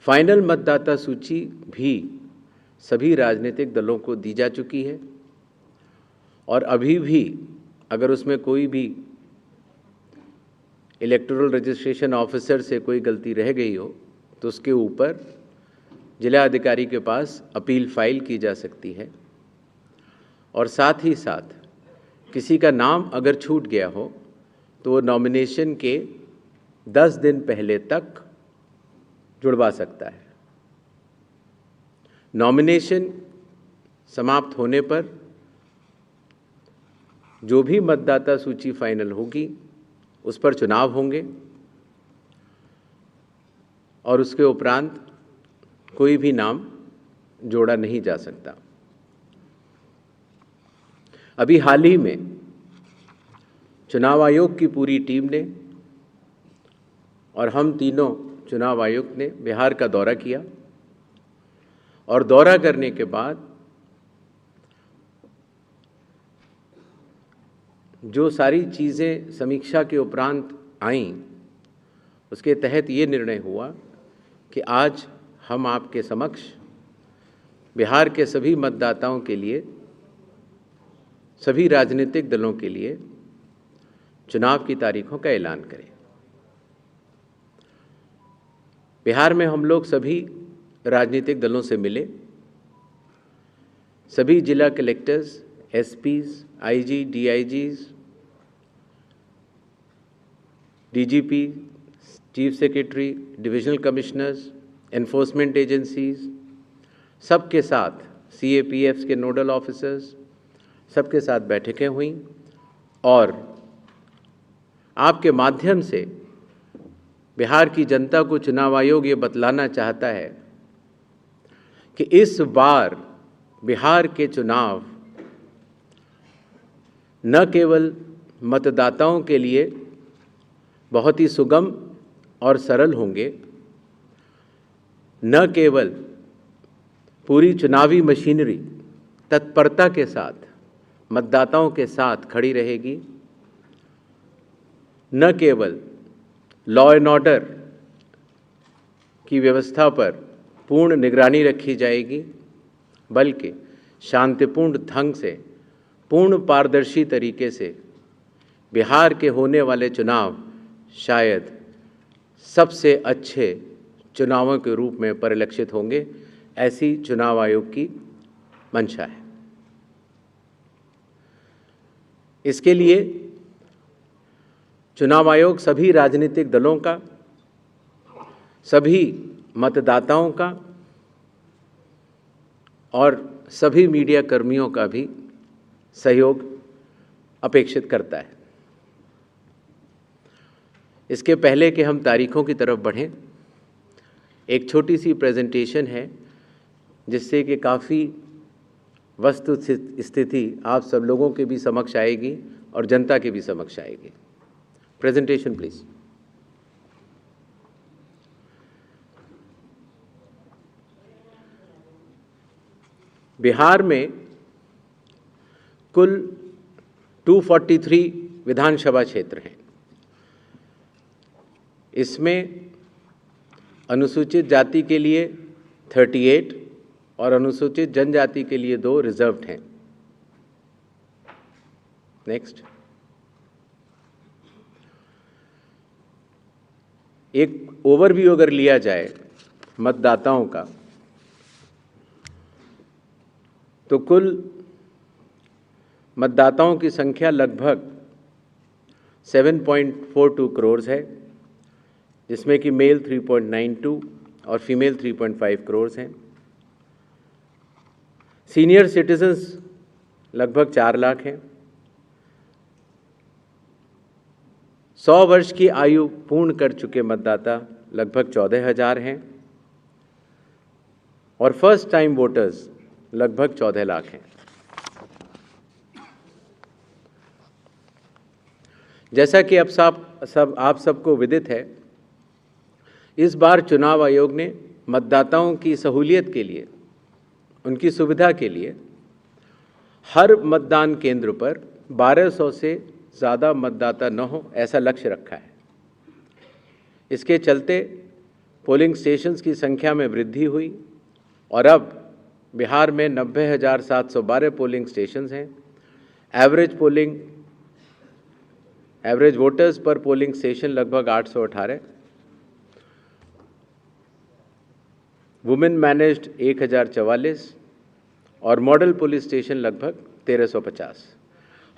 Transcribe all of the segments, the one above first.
Final मतदाता सूची भी सभी राजनीतिक दलों को दी जा चुकी है और अभी भी अगर उसमें कोई भी इलेक्टोरल रजिस्ट्रेशन ऑफिसर से कोई गलती रह गई हो तो उसके ऊपर जिला अधिकारी के पास अपील फाइल की जा सकती है। और साथ ही साथ किसी का नाम अगर छूट गया हो तो वो नॉमिनेशन के 10 दिन पहले तक जुड़वा सकता है। नॉमिनेशन समाप्त होने पर जो भी मतदाता सूची फाइनल होगी उस पर चुनाव होंगे और उसके उपरांत कोई भी नाम जोड़ा नहीं जा सकता। अभी हाल ही में चुनाव आयोग की पूरी टीम ने और हम तीनों चुनाव आयुक्त ने बिहार का दौरा किया और दौरा करने के बाद जो सारी चीज़ें समीक्षा के उपरांत आईं उसके तहत ये निर्णय हुआ कि आज हम आपके समक्ष बिहार के सभी मतदाताओं के लिए, सभी राजनीतिक दलों के लिए चुनाव की तारीखों का ऐलान करें। बिहार में हम लोग सभी राजनीतिक दलों से मिले, सभी जिला collectors, SPs, IG, DIGs, DGP, chief secretary, divisional commissioners, enforcement agencies, सबके साथ सीएपीएफ्स के नोडल ऑफिसर्स, सबके साथ बैठकें हुई और आपके माध्यम से बिहार की जनता को चुनाव आयोग ये बतलाना चाहता है कि इस बार बिहार के चुनाव न केवल मतदाताओं के लिए बहुत ही सुगम और सरल होंगे, न केवल पूरी चुनावी मशीनरी तत्परता के साथ मतदाताओं के साथ खड़ी रहेगी, न केवल लॉ एंड ऑर्डर की व्यवस्था पर पूर्ण निगरानी रखी जाएगी, बल्कि शांतिपूर्ण ढंग से, पूर्ण पारदर्शी तरीके से बिहार के होने वाले चुनाव शायद सबसे अच्छे चुनावों के रूप में परिलक्षित होंगे, ऐसी चुनाव आयोग की मंशा है। इसके लिए चुनाव आयोग सभी राजनीतिक दलों का, सभी मतदाताओं का और सभी मीडिया कर्मियों का भी सहयोग अपेक्षित करता है। इसके पहले कि हम तारीखों की तरफ बढ़ें, एक छोटी सी प्रेजेंटेशन है जिससे कि काफ़ी वस्तु स्थिति आप सब लोगों के भी समक्ष आएगी और जनता के भी समक्ष आएगी। Presentation please. बिहार में कुल 243 विधानसभा क्षेत्र हैं। इसमें अनुसूचित जाति के लिए 38 और अनुसूचित जनजाति के लिए 2 रिजर्व्ड हैं। नेक्स्ट। एक ओवरव्यू अगर लिया जाए मतदाताओं का, तो कुल मतदाताओं की संख्या लगभग 7.42 करोड़ है, जिसमें कि मेल 3.92 और फीमेल 3.5 करोड़ हैं। सीनियर सिटीजन्स लगभग 4 लाख हैं। 100 वर्ष की आयु पूर्ण कर चुके मतदाता लगभग 14,000 हैं और फर्स्ट टाइम वोटर्स लगभग 14 लाख हैं। जैसा कि अब आप सबको विदित है, इस बार चुनाव आयोग ने मतदाताओं की सहूलियत के लिए, उनकी सुविधा के लिए हर मतदान केंद्र पर 1200 से ज़्यादा मतदाता न हो, ऐसा लक्ष्य रखा है। इसके चलते पोलिंग स्टेशंस की संख्या में वृद्धि हुई और अब बिहार में 90,712 पोलिंग स्टेशंस हैं। एवरेज वोटर्स पर पोलिंग स्टेशन लगभग 818। वुमेन मैनेज्ड 1044 और मॉडल पुलिस स्टेशन लगभग 1350।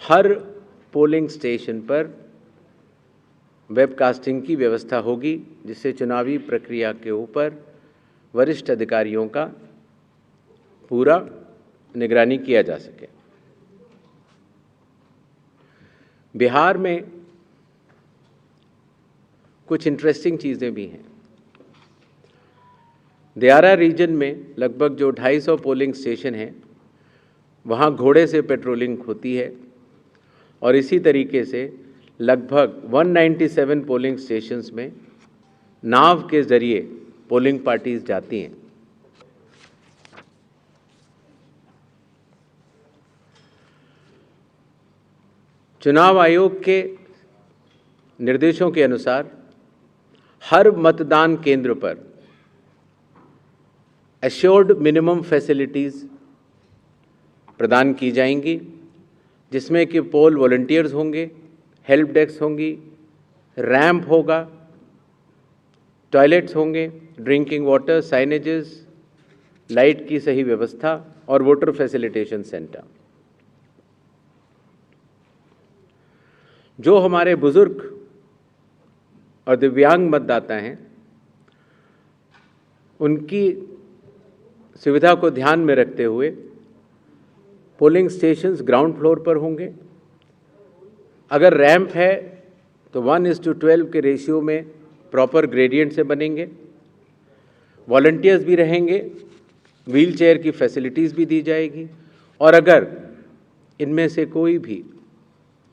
हर पोलिंग स्टेशन पर वेबकास्टिंग की व्यवस्था होगी, जिससे चुनावी प्रक्रिया के ऊपर वरिष्ठ अधिकारियों का पूरा निगरानी किया जा सके। बिहार में कुछ इंटरेस्टिंग चीज़ें भी हैं। दियारा रीजन में लगभग जो 250 पोलिंग स्टेशन हैं, वहाँ घोड़े से पेट्रोलिंग होती है और इसी तरीके से लगभग 197 पोलिंग स्टेशंस में नाव के ज़रिए पोलिंग पार्टीज जाती हैं। चुनाव आयोग के निर्देशों के अनुसार हर मतदान केंद्र पर एश्योर्ड मिनिमम फैसिलिटीज़ प्रदान की जाएंगी, जिसमें कि पोल वॉलंटियर्स होंगे, हेल्प डेस्क होंगी, रैंप होगा, टॉयलेट्स होंगे, ड्रिंकिंग वाटर, साइनेजेस, लाइट की सही व्यवस्था और वोटर फैसिलिटेशन सेंटर। जो हमारे बुजुर्ग और दिव्यांग मतदाता हैं, उनकी सुविधा को ध्यान में रखते हुए पोलिंग स्टेशंस ग्राउंड फ्लोर पर होंगे। अगर रैंप है तो 1:12 के रेशियो में प्रॉपर ग्रेडियंट से बनेंगे। वॉलंटियर्स भी रहेंगे, व्हील चेयर की फैसिलिटीज़ भी दी जाएगी और अगर इनमें से कोई भी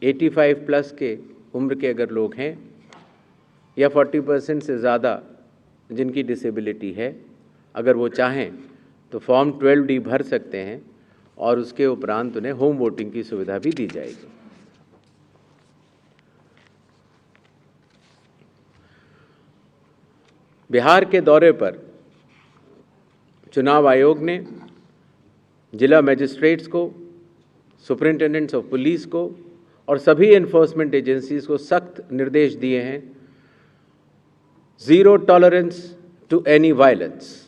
85 प्लस के उम्र के अगर लोग हैं या 40% से ज़्यादा जिनकी डिसेबिलिटी है, अगर वो चाहें तो फॉर्म 12D भर सकते हैं और उसके उपरांत उन्हें होम वोटिंग की सुविधा भी दी जाएगी। बिहार के दौरे पर चुनाव आयोग ने जिला मजिस्ट्रेट्स को, सुपरिंटेंडेंट्स ऑफ पुलिस को और सभी एनफोर्समेंट एजेंसीज को सख्त निर्देश दिए हैं, zero tolerance to any violence,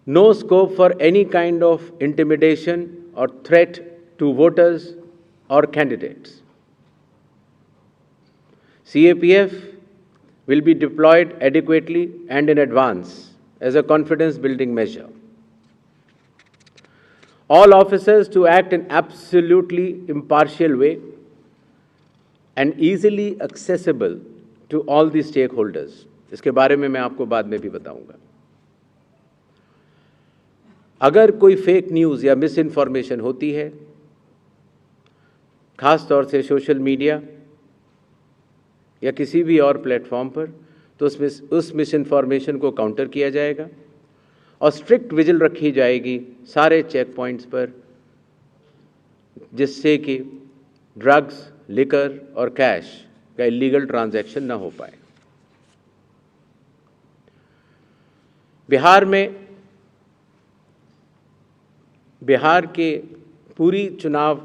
no scope for any kind of intimidation or threat to voters or candidates. CAPF will be deployed adequately and in advance as a confidence building measure. All officers to act in absolutely impartial way and easily accessible to all the stakeholders. इसके बारे में मैं आपको बाद में भी बताऊंगा। अगर कोई फेक न्यूज़ या मिस इन्फॉर्मेशन होती है, ख़ास तौर से सोशल मीडिया या किसी भी और प्लेटफॉर्म पर, तो उस मिस इन्फॉर्मेशन को काउंटर किया जाएगा और स्ट्रिक्ट विजिल रखी जाएगी सारे चेक पॉइंट्स पर, जिससे कि ड्रग्स, लिकर और कैश का इलीगल ट्रांजैक्शन ना हो पाए। बिहार के पूरी चुनाव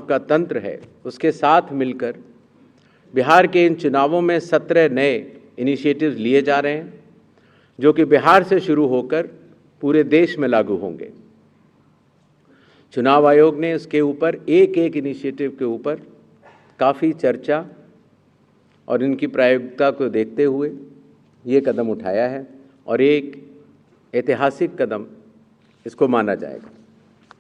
का तंत्र है, उसके साथ मिलकर बिहार के इन चुनावों में 17 नए इनिशिएटिव्स लिए जा रहे हैं, जो कि बिहार से शुरू होकर पूरे देश में लागू होंगे। चुनाव आयोग ने इसके ऊपर एक इनिशिएटिव के ऊपर काफ़ी चर्चा और इनकी प्रायोगिकता को देखते हुए ये कदम उठाया है और एक ऐतिहासिक कदम इसको माना जाएगा।